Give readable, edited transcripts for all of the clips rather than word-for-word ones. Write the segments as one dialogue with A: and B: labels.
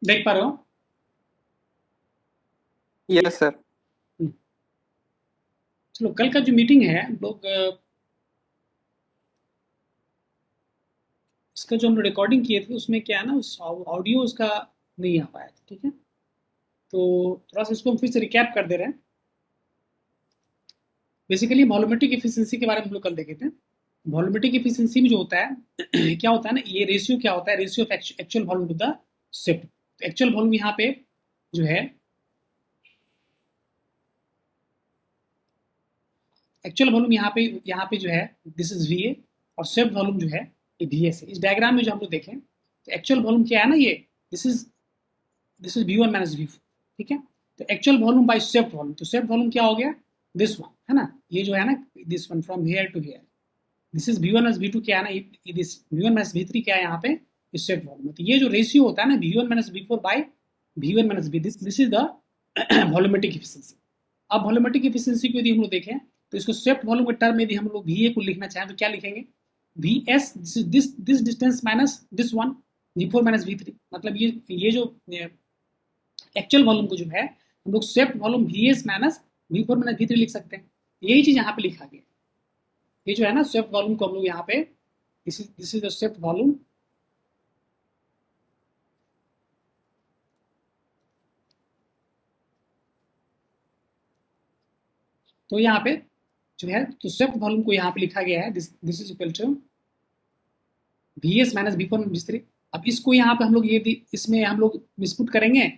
A: देख पा रहे हो?
B: Yes sir.
A: हम्म, चलो कल का जो मीटिंग है हम लोग इसका जो हम रिकॉर्डिंग किए थे उसमें क्या है ना, उस ऑडियो उसका नहीं आ पाया था। ठीक है, तो थोड़ा सा इसको हम फिर से रिकैप कर दे रहे हैं। बेसिकली वॉल्यूमेट्रिक एफिशिएंसी के बारे में हम लोग कल देखे थे। वॉल्यूमेट्रिक एफिशिएंसी में जो होता है क्या होता है ना, ये रेशियो क्या होता है, ratio of actual volume to the shift. Actual volume यहाँ पे जो है, एक्चुअल वॉल्यूम यहाँ पे जो है दिस इज वी ए, और शिफ्ट वॉल्यूम जो है ये वी एस है। इस डायग्राम में जो हम लोग देखें तो एक्चुअल वॉल्यूम क्या है ना, ये this is v one minus v four. ठीक है, तो actual volume by shift volume, तो शिफ्ट वॉल्यूम क्या हो गया, दिस वन है ना, ये जो है ना, this one from here to here. This is v one minus v two क्या है ना, this v one minus v three क्या है यहाँ पे, इस शिफ्ट वॉल्यूम में। तो ये जो रेशियो होता है ना, v one minus v four by v one minus v, this is the volumetric efficiency. अब वॉल्यूमेट्रिक एफिशिएंसी को यदि हम लोग देखें तो इसको स्वेप्ट वॉल्यूम के टर्म में यदि हम लोग वी ए को लिखना चाहें तो क्या लिखेंगे, v s this distance minus this one, v four minus v three. मतलब ये जो एक्चुअल वॉल्यूम को जो है हम लोग swept volume v s minus v four minus v three लिख सकते हैं। यही चीज यहाँ पे लिखा गया। ये जो है ना स्वेप्ट वॉल्यूम को हम लोग यहाँ पे, this is the swept volume. तो यहाँ पे जो है तो स्वेप्ट वॉल्यूम को यहाँ पे लिखा गया है, this is equal to v s minus v four minus v three. अब इसको यहाँ पे हम लोग ये इसमें हम लोग मिसपुट करेंगे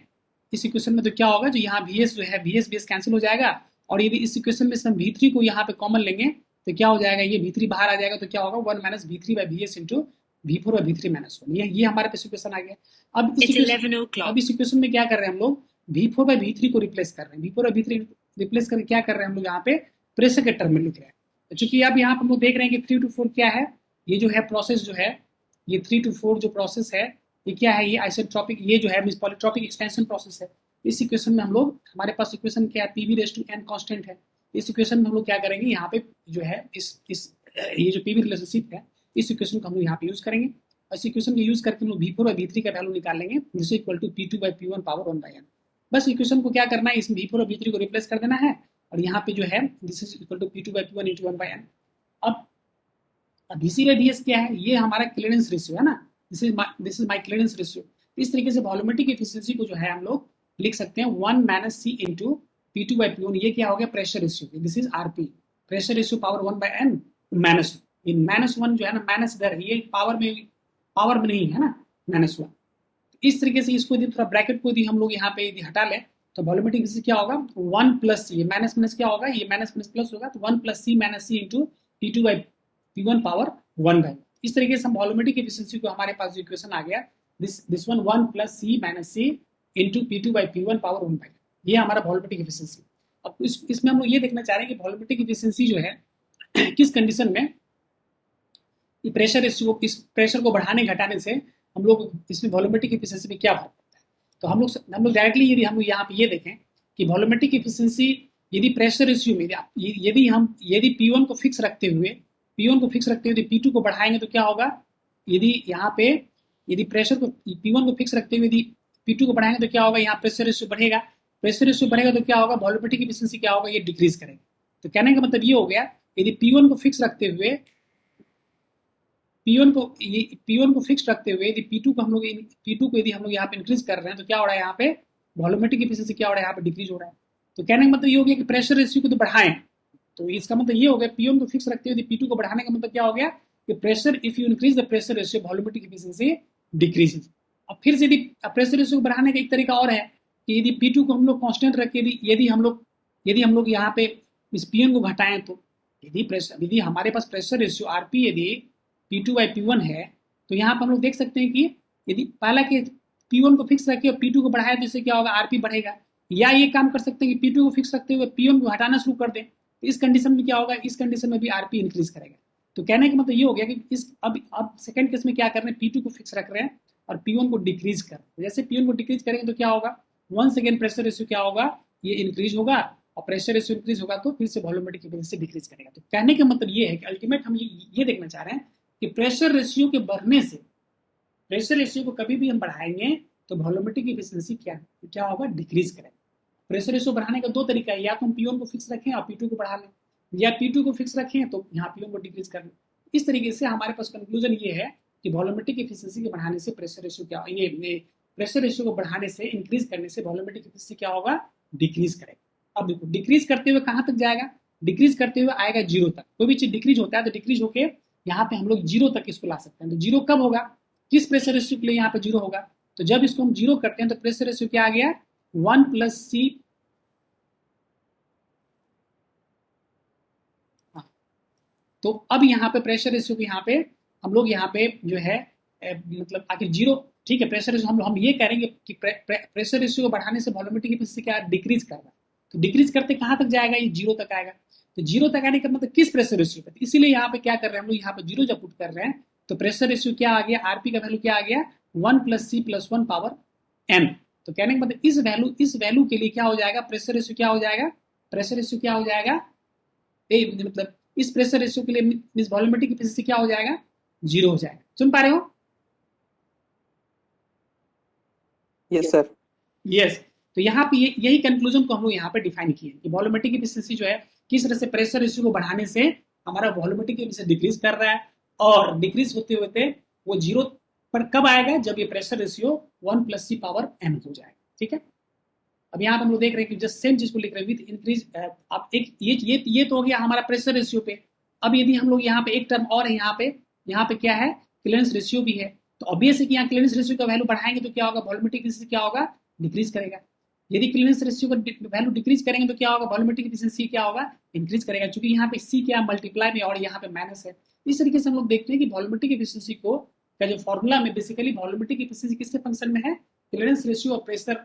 A: इस इक्वेशन में, तो क्या होगा, जो यहाँ वी एस जो है वी एस कैंसिल हो जाएगा। और यदि इस इक्वेशन में से हम वी थ्री को यहाँ पे कॉमन लेंगे तो क्या हो जाएगा, ये वी थ्री बाहर आ जाएगा, तो क्या होगा, one minus v three by v s into v four by v three minus one. ये हमारे पास इक्वेशन आ गया। अब इस इक्वेशन में क्या कर रहे हैं हम लोग, v four by v three को रिप्लेस कर रहे हैं, v four by v three replace करके क्या कर रहे हैं हम लोग यहाँ पे प्रेशर के टर्म में लिख रहे हैं। तो चूंकि अब यहाँ पे हम लोग देख रहे हैं कि थ्री टू फोर क्या है, ये जो है प्रोसेस जो है, ये थ्री टू फोर जो प्रोसेस है ये क्या है, ये आइसोट्रॉपिक, ये जो है पॉलीट्रॉपिक एक्सपेंशन प्रोसेस है। इस इक्वेशन में हम लोग, हमारे पास इक्वेशन क्या है, p v raise to n constant है। इस इक्वेशन में हम लोग क्या करेंगे, यहाँ पे जो है इस ये जो पी वी रिलेशनशिप है, इस इक्वेशन को हम लोग यहाँ पे यूज करेंगे। इस इक्वेशन को यूज करके हम लोग वी फोर और वी थ्री का वैल्यू निकाल लेंगे, जिससे equal to p two by P one power one by n. बस इक्वेशन को क्या करना है, इस वी फोर और वी थ्री को रिप्लेस कर देना है, और यहाँ पे जो है this is equal to p two by P one into one by n. अब बीसी बाई बीएस क्या है, ये हमारा क्लियरेंस रेशियो है ना, this is my clearance ratio. इस तरीके से वॉल्यूमेट्रिक एफिशिएंसी को जो है हम लोग लिख सकते हैं one minus C into P two by P one. ये क्या हो गया, pressure ratio, this is RP, pressure ratio power one by n minus n minus one जो है ना, माइनस इधर है, ये पावर में नहीं है ना, माइनस वन। इस तरीके से इसको यदि थोड़ा ब्रैकेट को यदि हम लोग यहाँ पे यदि हटा लें तो वॉल्यूमेट्रिक एफिशिएंसी क्या होगा, one plus C, minus minus क्या होगा, ये माइनस माइनस प्लस होगा, तो one plus C into P two by P one power one by. इस तरीके से हम वॉल्यूमेट्रिक एफिशिएंसी को, हमारे पास जो इक्वेशन आ गया, this one plus C minus C into P two by P one power one by, ये हमारा वॉल्यूमेट्रिक एफिशिएंसी। अब इसमें हम लोग ये देखना चाह रहे हैं कि वॉल्यूमेट्रिक एफिशिएंसी जो है किस कंडीशन में प्रेशर रेशियो, इस प्रेशर को बढ़ाने घटाने से हम लोग इसमें वॉल्यूमेट्रिक एफिशिएंसी में क्या फर्क पड़ता है। तो हम लोग डायरेक्टली यदि हम लोग यहाँ पे ये देखें कि वॉल्यूमेट्रिक एफिशिएंसी यदि प्रेशर रेशियो में यदि पी वन को फिक्स रखते हुए यदि पी टू को बढ़ाएंगे तो क्या होगा, यदि यहाँ पे यदि प्रेशर को पी वन को फिक्स रखते हुए यदि पी टू को बढ़ाएंगे तो क्या होगा, यहाँ प्रेशर रेशियो बढ़ेगा। प्रेशर रेशियो बढ़ेगा तो क्या होगा, वॉल्यूमेट्रिक एफिशिएंसी क्या होगा, ये डिक्रीज करेगा। तो कहने का मतलब ये हो गया, यदि पी वन को फिक्स रखते हुए P1 को फिक्स रखते हुए यदि P2 को यदि हम लोग यहाँ पे इंक्रीज कर रहे हैं तो क्या हो रहा है, यहाँ पे वॉल्यूमेट्रिक एफिशिएंसी क्या हो रहा है, यहाँ पे डिक्रीज हो रहा है। तो कहने का मतलब ये हो गया कि प्रेशर रेशियो को तो बढ़ाएं, तो इसका मतलब ये हो गया P1 को फिक्स रखते हुए P2 को बढ़ाने का मतलब क्या हो गया कि pressure, if you increase the pressure ratio volumetric efficiency decreases. अब फिर से यदि प्रेशर रेशियो को बढ़ाने का एक तरीका और है कि यदि P2 को हम लोग कांस्टेंट रख के यदि हम लोग यहाँ पे इस P1 को घटाएं, तो यदि हमारे पास प्रेशर रेशियो आरपी यदि P two by P one है, तो यहाँ पर हम लोग देख सकते हैं कि यदि पहला के पी वन को फिक्स रखे और पी टू को बढ़ाए तो इससे क्या होगा, आरपी बढ़ेगा। या ये काम कर सकते हैं कि पी टू को फिक्स रखते हुए पी वन को हटाना शुरू कर दें, तो इस कंडीशन में क्या होगा, इस कंडीशन में भी आरपी इंक्रीज करेगा। तो कहने का मतलब ये हो गया कि अब सेकंड केस में क्या कर रहे हैं, पी टू को फिक्स रख रहे हैं और पी वन को डिक्रीज कर रहे हैं। जैसे पी वन को डिक्रीज करेंगे तो क्या होगा, वन सेकेंड प्रेशर रेशियो क्या होगा, ये इंक्रीज होगा, और प्रेशर रेशियो इंक्रीज होगा तो फिर से वॉल्यूमेट्रिक एफिशिएंसी डिक्रीज करेगा। तो कहने का मतलब ये है कि अल्टीमेट हम ये देखना चाह रहे हैं कि प्रेशर रेशियो के बढ़ने से, प्रेशर रेशियो को कभी भी हम बढ़ाएंगे तो वॉल्यूमेट्रिक एफिशिएंसी क्या होगा, डिक्रीज करेगा। प्रेशर रेशियो बढ़ाने का दो तरीका है, या तो हम P1 को फिक्स रखें और P2 को बढ़ा लें, या P2 को फिक्स रखें तो यहाँ P1 को डिक्रीज कर लें। इस तरीके से हमारे पास कंक्लूजन ये है कि वॉल्यूमेट्रिक एफिशिएंसी के बढ़ाने से प्रेशर रेशियो क्या, ये प्रेशर रेशियो को बढ़ाने से, इंक्रीज करने से वॉल्यूमेट्रिक एफिशिएंसी क्या होगा, डिक्रीज करेगा। अब देखो डिक्रीज करते हुए कहाँ तक जाएगा, डिक्रीज करते हुए आएगा जीरो तक। कोई भी चीज डिक्रीज होता है तो डिक्रीज होके यहाँ पे हम लोग जीरो तक इसको ला सकते हैं। तो जीरो कब होगा, किस प्रेशर रेशियो के लिए यहाँ पे जीरो होगा, तो जब इसको हम जीरो करते हैं तो प्रेशर रेशियो क्या आ गया, 1+C। तो अब यहाँ पे प्रेशर रेशियो को यहाँ पे हम लोग यहाँ पे जो है मतलब आखिर जीरो, ठीक है। प्रेशर रेशियो हम ये करेंगे कि प्रेशर रेशियो को बढ़ाने से वॉल्यूमेट्रिक एफिशिएंसी क्या डिक्रीज कर रहा है, तो डिक्रीज करते कहाँ तक जाएगा, ये जीरो तक आएगा। तो जीरो तक आने का मतलब किस प्रेशर रेशियो पे, इसीलिए यहाँ पे क्या कर रहे हैं हम लोग, यहाँ पे जीरो जब पुट कर रहे हैं तो प्रेशर रेशियो क्या आ गया, आरपी का वैल्यू क्या आ गया, 1+C+1 पावर n। तो कहने का मतलब इस वैल्यू के लिए क्या हो जाएगा, प्रेशर रेशियो क्या हो जाएगा, प्रेशर रेशियो क्या हो जाएगा, मतलब इस प्रेशर रेशियो के लिए मींस वॉल्यूमेट्रिक एफिशिएंसी क्या हो जाएगा, जीरो हो जाएगा। सुन पा रहे हो?
B: Yes sir.
A: यस। तो यहाँ पे यही कंक्लूजन को हम लोग यहाँ पे डिफाइन किए कि वॉल्यूमेट्रिक एफिशिएंसी जो है किस तरह से प्रेशर रेशियो को बढ़ाने से हमारा वॉल्यूमेट्रिक एफिशिएंसी डिक्रीज कर रहा है, और डिक्रीज होते होते वो जीरो पर कब आएगा, जब ये pressure ratio 1+C power n हो जाएगा। ठीक है। अब यहाँ पे हम लोग देख रहे हैं कि जस्ट सेम चीज को लिख रहे हैं विद इंक्रीज। अब एक ये तो हो गया हमारा प्रेशर रेशियो पे। अब यदि हम लोग यहाँ पे एक टर्म और है, यहाँ पे क्या है, क्लियरेंस रेशियो भी है। तो ऑब्वियस है कि यहाँ क्लियरेंस रेशियो का वैल्यू बढ़ाएंगे तो क्या होगा, वॉल्यूमेट्रिक एफिशिएंसी क्या होगा, डिक्रीज करेगा। यदि क्लियरेंस रेशियो का वैल्यू डिक्रीज करेंगे तो क्या होगा, वॉल्यूमेट्रिक एफिशिएंसी क्या होगा, इंक्रीज करेगा। क्योंकि यहाँ पे C क्या मल्टीप्लाई में और यहाँ पे माइनस है। इस तरीके से हम लोग देखते हैं कि वॉल्यूमेट्रिक एफिशिएंसी को का जो फॉर्मूला में बेसिकली वॉल्यूमेट्रिक एफिशिएंसी किसके फंक्शन में है, क्लियरेंस रेशियो और प्रेशर,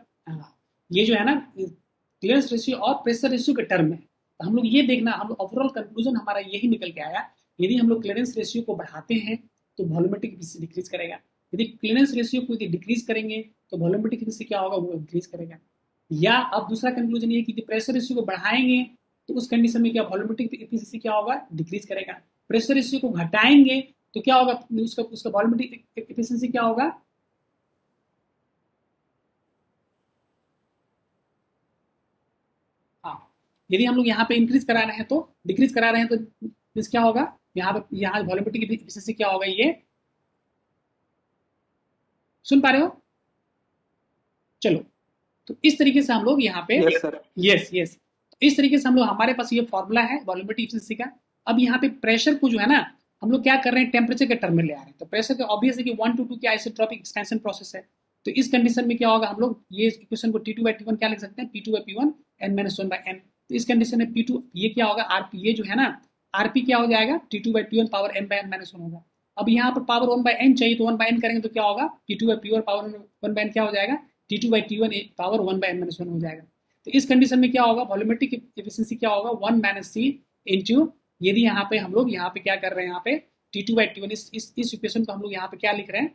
A: ये जो है ना क्लियरेंस रेशियो और प्रेशर रेशियो के टर्म में। तो हम लोग ये देखना, हम लोग ओवरऑल कंक्लूजन हमारा यही निकल के आया, यदि हम लोग क्लियरेंस रेशियो को बढ़ाते हैं तो वॉल्यूमेट्रिक एफिशिएंसी डिक्रीज करेगा, यदि क्लियरेंस रेशियो को डिक्रीज करेंगे तो वॉल्यूमेट्रिक एफिशिएंसी क्या होगा, वो इंक्रीज करेगा। या अब दूसरा कंक्लूजन ये कि प्रेशर रेशियो को बढ़ाएंगे तो उस कंडीशन में क्या वॉल्यूमेट्रिक एफिशिएंसी क्या होगा, डिक्रीज करेगा। प्रेशर रेशियो को घटाएंगे तो क्या होगा, उसका वॉल्यूमेट्रिक एफिशिएंसी क्या होगा, हाँ। यदि हम लोग यहाँ पे इंक्रीज करा रहे हैं तो डिक्रीज करा रहे हैं तो क्या होगा, यहाँ वॉल्यूमेट्रिक एफिशिएंसी क्या होगा, ये सुन पा रहे हो? चलो, तो इस तरीके से हम लोग यहाँ पे यस इस तरीके से हम लोग, हमारे पास ये फॉर्मूला है वॉल्यूमेट्रिक एफिशिएंसी का। अब यहाँ पे प्रेशर को जो है ना हम लोग क्या कर रहे हैं, टेम्परेचर के टर्म में ले आ रहे हैं। तो प्रेशर का ऑब्वियस है कि 1 to 2 की आइसोट्रोपिक एक्सपेंशन प्रोसेस है। तो इस कंडीशन में क्या होगा, हम लोग ये इक्वेशन को T2/T1 क्या लिख सकते हैं, P2/P1 n-1/n। तो इस कंडीशन में P2 ये क्या होगा, RP ये जो है ना RP क्या हो जाएगा, T2/T1 पावर n/n-1 होगा। अब यहाँ पर पावर 1/n चाहिए तो 1/n करेंगे तो क्या होगा, P2/P1 पावर 1/n क्या हो जाएगा, T2/T1 पावर 1/n-1 हो जाएगा। तो इस कंडीशन में क्या होगा, वॉल्यूमेट्रिक एफिशिएंसी क्या होगा, 1-C इंटू, यदि यहाँ पे हम लोग यहाँ पे क्या कर रहे हैं, यहाँ पे T2/T1 इस इक्वेशन को हम लोग यहाँ पे क्या लिख रहे हैं,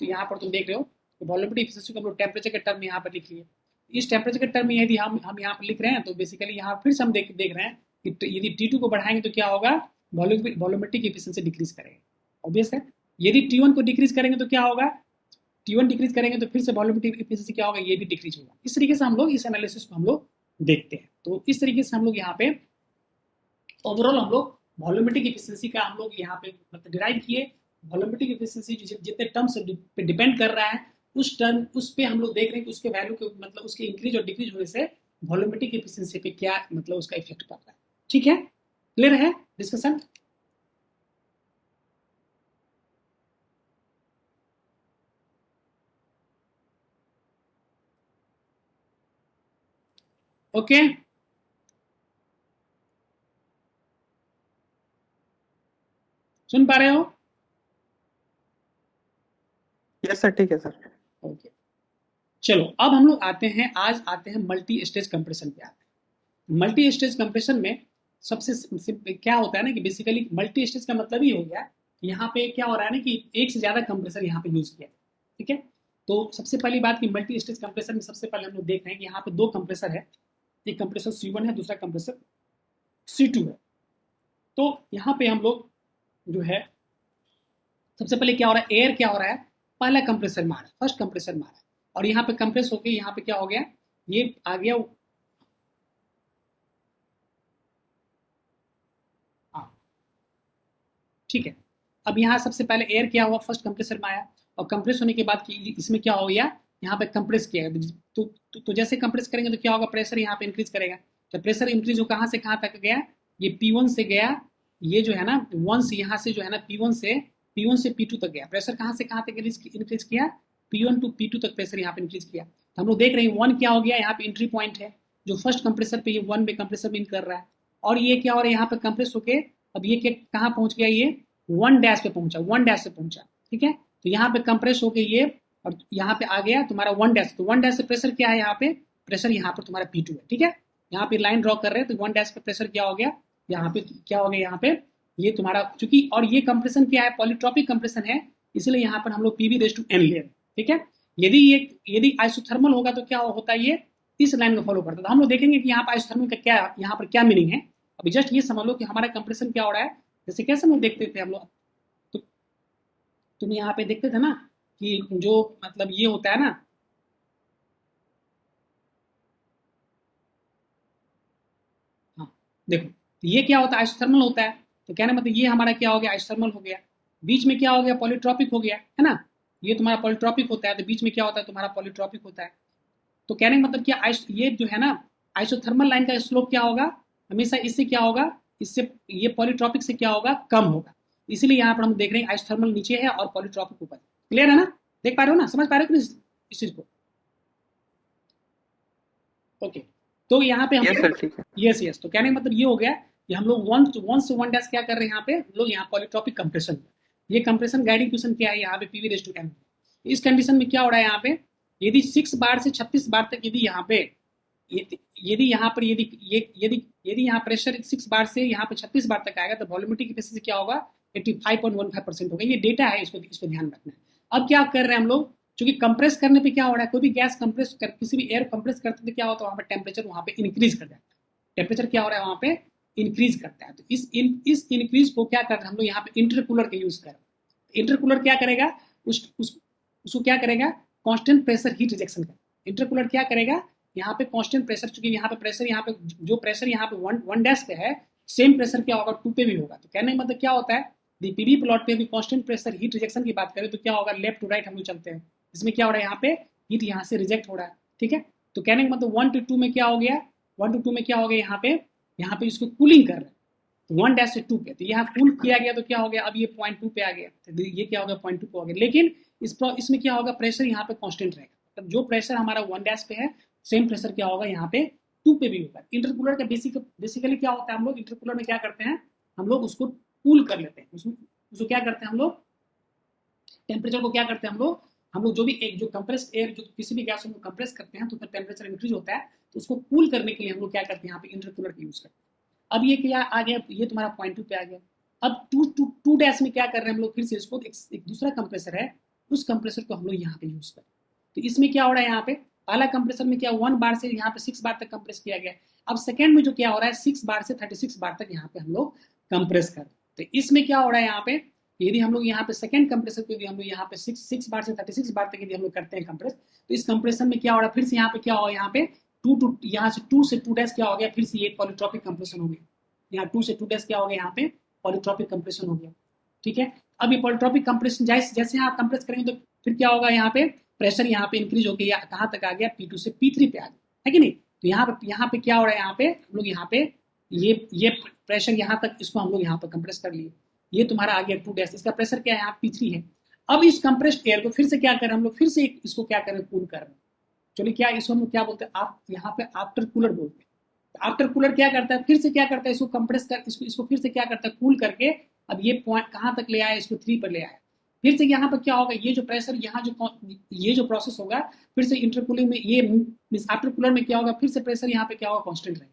A: यहाँ पर तुम देख रहे हो वॉल्यूमेट्रिक एफिशिएंसी को हम लोग टेम्परेचर के टर्म में यहाँ पर लिख लिए। इस टेम्परेचर के टर्म में यदि हम यहाँ पर लिख रहे हैं तो बेसिकली यहाँ फिर से हम देख रहे हैं कि यदि T2 को बढ़ाएंगे तो क्या होगा, वॉल्यूमेट्रिक एफिशिएंसी डिक्रीज करेगा, ऑब्वियस है। यदि T1 को डिक्रीज करेंगे तो क्या होगा, T1 डिक्रीज करेंगे तो फिर से वॉल्यूमेट्रिक एफिशिएंसी क्या होगा, ये भी डिक्रीज होगा। इस तरीके से हम लोग इस एनालिसिस को हम लोग देखते हैं। तो इस तरीके से हम लोग यहाँ पे ओवरऑल हम लोग वॉल्यूमेट्रिक एफिशिएंसी का हम लोग यहाँ पे मतलब डिराइव किए। वॉल्यूमेट्रिक एफिशिएंसी जितने टर्म्स पे डिपेंड कर रहा है उस पे हम लोग देख रहे हैं कि उसके वैल्यू के मतलब उसके इंक्रीज और डिक्रीज होने से वॉल्यूमेट्रिक एफिशिएंसी पे क्या मतलब उसका इफेक्ट पड़ रहा है। ठीक है, क्लियर है डिस्कशन? ओके, सुन पा रहे हो?
B: यस सर, ठीक है सर।
A: ओके, चलो अब हम लोग आते हैं मल्टी स्टेज कंप्रेशन पे आते हैं। मल्टी स्टेज कंप्रेशन में सबसे क्या होता है ना कि बेसिकली मल्टी स्टेज का मतलब ही हो गया, यहाँ पे क्या हो रहा है ना कि एक से ज्यादा कंप्रेसर यहाँ पे यूज किया। ठीक है, तो सबसे पहली बात कि मल्टी स्टेज कंप्रेसर में सबसे पहले हम लोग देख रहे हैं कि यहाँ पे दो कंप्रेसर है, एक कंप्रेसर C1 है, दूसरा कंप्रेसर C2 है। तो यहाँ पे हम लोग जो है सबसे पहले क्या हो रहा है, एयर क्या हो रहा है, पहला कंप्रेसर मारा, फर्स्ट कंप्रेसर मारा। और यहाँ पे कंप्रेस होके यहाँ पे क्या हो गया, ये आ गया। हाँ ठीक है। अब यहाँ सबसे पहले एयर क्या हुआ, फर्स्ट कंप्रेसर में आया, और कंप्रेस होने के बाद इसमें क्या हो गया, यहाँ पे कंप्रेस किया। तो जैसे कंप्रेस करेंगे तो क्या होगा, प्रेशर यहाँ पे इंक्रीज करेगा। तो प्रेशर इंक्रीज हो कहाँ से कहाँ तक गया, ये P1 से गया, ये जो है ना 1 से यहाँ से जो है ना P1 से P2 तक गया। प्रेशर कहाँ से कहाँ तक इंक्रीज किया, P1 टू P2 तक प्रेशर यहाँ पे इंक्रीज किया। तो हम लोग देख रहे हैं 1 क्या हो गया, यहाँ पे एंट्री पॉइंट है, जो फर्स्ट कंप्रेसर पे ये 1 में कंप्रेसर में कर रहा है। और ये क्या हो रहा है, यहाँ पे कंप्रेस होके अब ये क्या कहाँ पहुंच गया, ये 1 डैश पे पहुंचा, 1 डैश से पहुंचा। ठीक है, तो यहाँ पे कंप्रेस होके ये और यहाँ पे आ गया तुम्हारा 1 डैश। तो 1 डैश से प्रेशर क्या है, यहाँ पे प्रेशर यहाँ पर तुम्हारा P2 है। ठीक है, यहाँ पे लाइन ड्रॉ कर रहे हैं तो 1 डैश पे प्रेशर क्या हो गया, यहाँ पे क्या हो गया, यहाँ पे ये तुम्हारा चूंकि, और ये कंप्रेशन क्या है, पॉलीट्रॉपिक कंप्रेशन है, इसलिए यहाँ पर हम लोग PV/N ले रहे हैं। ठीक है, यदि आइसोथर्मल होगा तो क्या होता है, ये इस लाइन को फॉलो करता है। तो हम लोग देखेंगे कि यहाँ पर आइसोथर्मल का क्या, यहाँ पर क्या मीनिंग है। अभी जस्ट ये समझ लो कि हमारा कंप्रेशन क्या हो रहा है। जैसे कैसे हम लोग देखते थे हम लोग, तो तुम यहाँ पे देखते थे ना कि जो मतलब ये होता है ना, हाँ देखो, तो ये क्या होता है, आइसोथर्मल होता है। तो कहने मतलब ये हमारा क्या हो गया, आइसोथर्मल हो गया। बीच में क्या हो गया, पॉलीट्रॉपिक हो गया, है ना। ये तुम्हारा पॉलीट्रॉपिक होता है, तो बीच में क्या होता है, तुम्हारा पॉलीट्रॉपिक होता है। तो कहने का मतलब क्या, ये जो है ना आइसोथर्मल लाइन का स्लोप क्या होगा, हमेशा इससे क्या होगा, इससे ये पॉलीट्रॉपिक से क्या होगा, कम होगा। इसीलिए यहाँ पर हम देख रहे हैं आइसोथर्मल नीचे है और पॉलीट्रॉपिक ऊपर। क्लियर है ना, देख पा रहे हो ना, समझ पा रहे हो इस चीज को। ओके, तो यहाँ पे हम
B: यस सर ठीक है।
A: यस तो कहने का मतलब ये हो गया कि हम लोग 1 से 1 डैश क्या कर रहे हैं, यहाँ पे हम लोग यहाँ पॉलीट्रॉपिक कंप्रेशन। ये कंप्रेशन गाइडिंग क्वेश्चन क्या है, यहाँ पे PV/N। इस कंडीशन में क्या हो रहा है, यहाँ पे यदि 6 बार से 36 बार तक यदि यहाँ पे यदि यहाँ पर यदि यहाँ प्रेशर 6 बार से यहाँ पे 36 बार तक आएगा तो वॉल्यूमेट्रिक कैपेसिटी क्या होगा, 85.15% होगा। ये डेटा है, इसको ध्यान रखना है। अब क्या कर रहे हैं हम लोग, क्योंकि कंप्रेस करने पे क्या हो रहा है, कोई भी गैस कंप्रेस कर, किसी भी एयर कंप्रेस करते तो क्या होता है, वहाँ पे टेम्परेचर वहाँ पे इंक्रीज कर जाता है। टेम्परेचर क्या हो रहा है, वहाँ पे इंक्रीज करता है। तो इस इंक्रीज को क्या कर रहे हैं हम लोग, यहाँ पे इंटरकूलर का यूज कर रहे हैं। इंटरकूलर क्या करेगा, उसको क्या करेगा, कांस्टेंट प्रेशर हीट रिजेक्शन करेगा। इंटरकूलर क्या करेगा, यहाँ पे कांस्टेंट प्रेशर, चूंकि यहाँ पे प्रेशर, यहाँ पे जो प्रेशर यहाँ पे 1 डैश पे है, सेम प्रेशर क्या होगा 2 पे भी होगा। तो कहने का मतलब क्या होता है, PV प्लॉट पे भी कांस्टेंट प्रेशर हीट रिजेक्शन की बात करें तो क्या होगा, लेफ्ट टू राइट हम लोग चलते हैं। इसमें क्या हो रहा है, यहाँ पे हीट यहाँ से रिजेक्ट हो रहा है। ठीक है, तो कहने का मतलब 1 to 2 में क्या हो गया, 1 to 2 में क्या हो गया, यहाँ पे इसको कूलिंग कर रहे हैं। तो 1 डैश से 2 पे, तो यहाँ कूल किया गया तो क्या हो गया, अब ये 0.2 पे आ गया, तो ये क्या हो गया 0.2 पे हो गया। लेकिन इसमें क्या होगा, प्रेशर यहाँ पे कांस्टेंट रहेगा। मतलब जो प्रेशर हमारा 1 डैश पे है, सेम प्रेशर क्या होगा यहाँ पे 2 पे भी होगा। इंटरकूलर का बेसिकली क्या होता है, हम लोग इंटरकूलर में क्या करते हैं, हम लोग उसको कूल कर लेते हैं। उसको क्या करते हैं हम लोग, टेम्परेचर को क्या करते हैं हम लोग जो भी एक जो कंप्रेस्ड एयर जो किसी भी गैस को कंप्रेस करते हैं तो फिर टेम्परेचर इंक्रीज होता है, तो उसको कूल करने के लिए हम लोग क्या करते हैं, यहाँ पे इंटरकूलर का यूज करते हैं। अब ये क्या आ गया, ये तुम्हारा 0.2 पे आ गया। अब 2 डैश में क्या कर रहे हैं हम लोग, फिर से इसको एक दूसरा कंप्रेसर है, उस कंप्रेसर को हम लोग यहाँ पे यूज करें। तो इसमें क्या हो रहा है, यहाँ पे पहला कंप्रेसर में क्या 1 बार से यहाँ पे 6 बार तक कंप्रेस किया गया। अब सेकेंड में जो क्या हो रहा है, 6 बार से 36 बार तक यहाँ पे हम लोग कंप्रेस कर। तो इसमें क्या हो रहा है, यहाँ पे यदि हम लोग यहाँ पे सेकंड कंप्रेसर को यदि हम लोग यहाँ पे 6 बार से 36 बार तक यदि हम लोग करते हैं कंप्रेस, तो इस कंप्रेशन में क्या हो रहा है, फिर से यहाँ पे क्या होगा, यहाँ पे 2 से 2 डैश क्या हो गया, फिर से ये पॉलीट्रॉपिक कंप्रेशन हो गया। यहाँ 2 से 2 डैश क्या हो गया, यहाँ पे पॉलीट्रॉपिक कंप्रेशन हो गया। ठीक है, अब ये पॉलीट्रॉपिक कंप्रेशन जैसे आप कंप्रेस करेंगे तो फिर क्या होगा, यहाँ पे प्रेशर यहाँ पे इंक्रीज हो गया, कहाँ तक आ गया, P2 से P3 पे आ गया, है कि नहीं। तो यहाँ पे क्या हो रहा है, यहाँ पे हम लोग यहाँ पे ये प्रेशर यहाँ तक इसको हम लोग यहाँ पर कंप्रेस कर लिए। ये तुम्हारा आ गया 2 डैश, इसका प्रेशर क्या है, यहाँ P3 है। अब इस कंप्रेस्ड एयर को फिर से क्या करें हम लोग, फिर से इसको क्या करें, कूल कर रहे हैं। चलिए क्या इसको हम क्या बोलते हैं, आप यहाँ पे आफ्टर कूलर बोलते हैं। आफ्टर कूलर क्या करता है, फिर से क्या करता है, इसको कंप्रेस कर इसको फिर से क्या करता है, कूल करके अब ये पॉइंट कहाँ तक ले आया, इसको 3 पर ले आया। फिर से यहाँ पर क्या होगा, ये जो प्रेशर यहाँ ये जो प्रोसेस होगा, फिर से इंटरकूलिंग में ये आफ्टर कूलर में क्या होगा, फिर से प्रेशर यहाँ पे क्या होगा, कांस्टेंट रहेगा।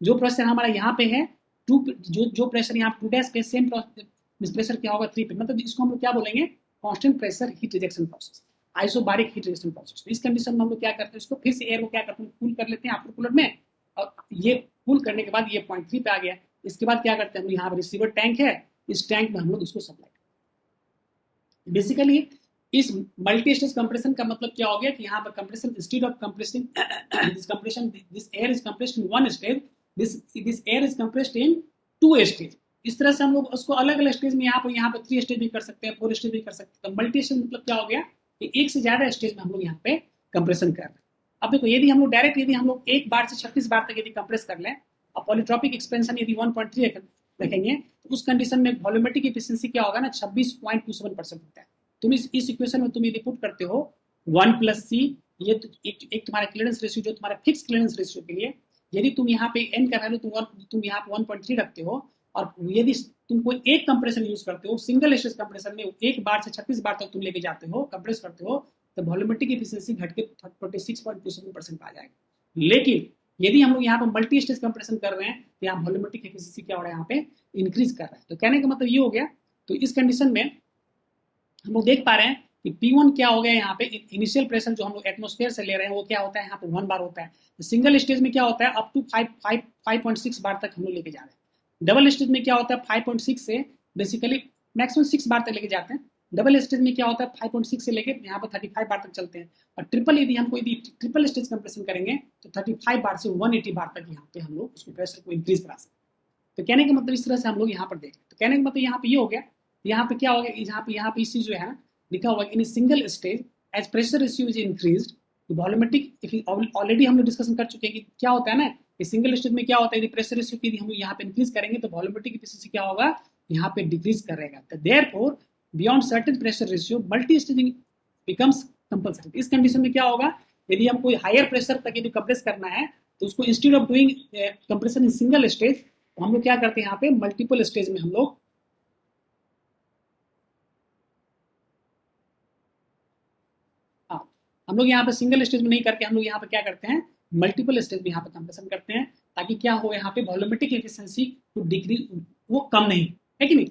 A: जो प्रेशर हमारा यहाँ पे है 2, जो प्रेशर यहाँ 2 डैश पे, सेम प्रेशर क्या होगा 3 पे। मतलब इसको हम लोग क्या बोलेंगे, constant pressure heat rejection process, isobaric heat rejection process. तो इस कंडीशन में हम लोग क्या करते हैं, इसको फिर से एयर को क्या करते हैं, कूल कर लेते हैं आफ्टर कूलर में, और ये कूल करने के बाद ये 0.3 पे आ गया। इसके बाद क्या करते हैं हम लोग, यहाँ पर रिसीवर टैंक है, इस टैंक में हम लोग इसको सप्लाई। बेसिकली इस मल्टी स्टेज कंप्रेशन का मतलब क्या हो गया कि यहाँ पर compression instead of compressing this air is compressed in one stage, this air is compressed in two stage. इस तरह से हम लोग उसको अलग अलग स्टेज में यहाँ पर 3 स्टेज भी कर सकते हैं, 4 स्टेज भी कर सकते हैं। तो मल्टी स्टेज मतलब क्या हो गया कि एक से ज्यादा स्टेज में हम लोग यहाँ पे कंप्रेशन कर रहे हैं। अब देखो यदि हम लोग डायरेक्ट यदि हम लोग 1 बार से 36 बार तक यदि कंप्रेस कर लें और पॉलीट्रॉपिक एक्सपेंशन यदि 1.3 रखेंगे तो उस कंडीशन में वॉल्यूमेट्रिक एफिशिएंसी क्या होगा ना 26.27% होता है। तुम इस इक्वेशन में तुम यदि पुट करते हो 1 प्लस सी, ये तो एक तुम्हारा क्लियरेंस रेशियो जो तुम्हारा फिक्स क्लियरेंस रेशियो के लिए यदि तुम यहाँ पे एन का वैल्यू तुम यहाँ पे 1.3 रखते हो और यदि तुम कोई एक कंप्रेशन यूज करते हो सिंगल स्टेज कंप्रेशन में एक बार से 36 बार तक तुम लेके जाते हो कंप्रेस करते हो तो वॉल्यूमेट्रिक एफिशिएंसी घट के 26.27% आ जाएगा। लेकिन यदि हम लोग यहाँ पे मल्टी स्टेज कंप्रेशन कर रहे हैं तो यहाँ वॉल्यूमेट्रिक एफिशिएंसी क्या हो रहा है यहाँ पे इंक्रीज कर रहा है। तो कहने का मतलब ये हो गया। तो इस कंडीशन में हम लोग देख पा रहे हैं कि P1 क्या हो गया यहाँ पे इनिशियल प्रेशर जो हम लोग एटमॉस्फेयर से ले रहे हैं वो क्या होता है यहाँ पे 1 बार होता है। तो सिंगल स्टेज में क्या होता है अप टू 5.6 बार तक हम लोग लेके जा रहे हैं। डबल स्टेज में क्या होता है 5.6 से बेसिकली मैक्सिमम 6 बार तक लेके जाते हैं। डबल स्टेज में क्या होता है 5.6 से लेके यहाँ पर 35 बार तक चलते हैं। और ट्रिपल यदि ट्रिपल स्टेज कंप्रेशन करेंगे तो 35 बार से 180 बार तक यहाँ पे हम लोग उसको प्रेशर को इंक्रीज करा सकते हैं। तो कहने का मतलब इस तरह से हम लोग यहाँ पर देखें तो कहने का मतलब यहाँ पे ये हो गया। यहाँ पे क्या हो गया यहाँ पे इस चीज जो है ना लिखा हुआ in single stage as pressure ratio is increased volumetric already हम लोग डिस्कशन कर चुके हैं कि क्या होता है ना कि सिंगल स्टेज में क्या होता है यदि प्रेशर रेशियो की हम लोग यहाँ पे इंक्रीज करेंगे तो वॉल्यूमेट्रिक एफिशिएंसी क्या होगा यहाँ पे डिक्रीज करेगा। तो therefore beyond certain pressure ratio multi staging becomes compulsory. इस कंडीशन में क्या होगा यदि हम कोई हायर प्रेशर तक यदि कंप्रेस करना है तो उसको instead of doing compression in single stage हम लोग क्या करते हैं यहाँ पे मल्टीपल स्टेज में हम लोग हम लोग यहाँ पे सिंगल स्टेज में नहीं करके हम लोग यहाँ पे क्या करते हैं मल्टीपल स्टेज में यहाँ पे कंप्रेशन करते हैं ताकि क्या हो यहाँ पे वॉल्यूमेट्रिक एफिशिएंसी टू डिक्रीज वो कम नहीं है कि नहीं।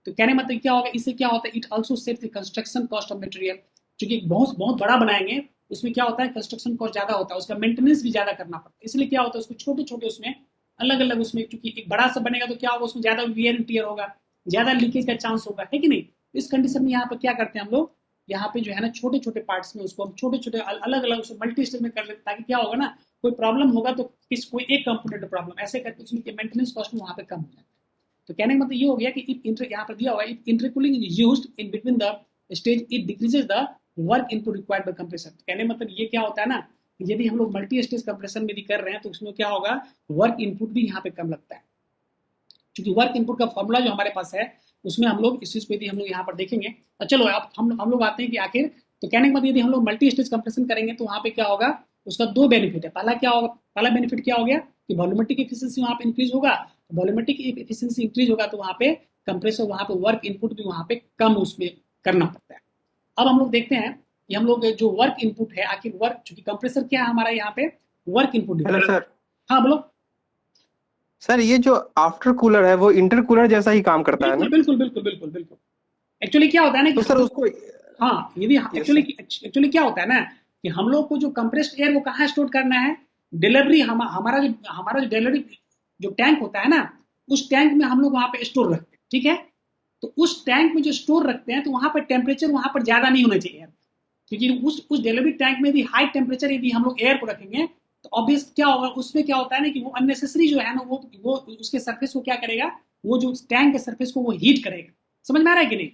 A: तो कहने मतलब क्या होगा इससे क्या होता है it also save the construction cost of material. क्योंकि बहुत बहुत बड़ा बनाएंगे उसमें क्या होता है कंस्ट्रक्शन कॉस्ट ज्यादा होता है उसका मेंटेनेंस भी ज्यादा करना पड़ता है। इसलिए क्या होता है उसको छोटे छोटे उसमें अलग अलग उसमें क्योंकि एक बड़ा सा बनेगा तो क्या होगा उसमें ज्यादा वियर एंड टियर होगा ज्यादा लीकेज का चांस होगा है कि नहीं। इस कंडीशन में यहाँ पर क्या करते हैं हम लोग यहाँ पे जो है ना छोटे छोटे पार्ट्स में उसको हम छोटे छोटे अलग अलग मल्टी स्टेज में कर लेते ताकि क्या होगा ना कोई प्रॉब्लम होगा तो कोई एक कंपोनेंट प्रॉब्लम ऐसे करके उसमें मेंटेनेंस कॉस्ट वहाँ पे कम हो जाता है। तो कहने का मतलब ये हो गया कि यहाँ पर दिया हुआ है intercooling is used in between the stage it decreases the work input required by compressor. कहने मतलब ये क्या होता है ना यदि हम लोग मल्टी स्टेज कंप्रेशन में भी कर रहे हैं तो उसमें क्या होगा वर्क इनपुट भी यहाँ पे कम लगता है। क्योंकि वर्क इनपुट का फॉर्मूला जो हमारे पास है उसमें हम लोग इस चीज को यदि हम लोग यहाँ पर देखेंगे तो चलो अब हम लोग आते हैं कि आखिर तो कहने के बाद यदि हम लोग मल्टी स्टेज कंप्रेशन करेंगे तो वहाँ पे क्या होगा उसका 2 बेनिफिट है। पहला क्या होगा पहला बेनिफिट क्या हो गया कि वॉल्यूमेट्रिक एफिशिएंसी वहाँ पे इंक्रीज होगा। वॉल्यूमेट्रिक एफिशिएंसी इंक्रीज होगा तो वहाँ पे कंप्रेसर वहाँ पे वर्क इनपुट भी वहाँ पे कम उसमें करना पड़ता है। अब हम लोग देखते हैं कि हम लोग जो वर्क इनपुट है आखिर वर्क चूंकि कंप्रेसर क्या है हमारा यहाँ पे वर्क इनपुट।
B: Hello sir.
A: हाँ बोलो
B: सर ये जो आफ्टर कूलर है वो इंटर कूलर जैसा ही काम करता है ना।
A: बिल्कुल बिल्कुल बिल्कुल बिल्कुल। एक्चुअली क्या होता है ना
B: तो सर उसको
A: हाँ यदि एक्चुअली क्या होता है ना कि हम लोग को जो कंप्रेस्ड एयर वो कहाँ स्टोर करना है डिलीवरी हमारा जो डिलीवरी जो टैंक होता है ना उस टैंक में हम लोग वहाँ पे स्टोर रखते हैं। ठीक है तो उस टैंक में जो स्टोर रखते हैं तो वहाँ पर टेम्परेचर वहाँ पर ज्यादा नहीं होना चाहिए क्योंकि उस डिलीवरी टैंक में यदि हाई टेम्परेचर यदि हम लोग एयर को रखेंगे तो ऑब्वियस क्या होगा उसमें क्या होता है ना कि वो अननेसेसरी जो है ना वो उसके सरफेस को क्या करेगा वो जो टैंक के सरफेस को वो हीट करेगा। समझ में आ रहा है कि नहीं।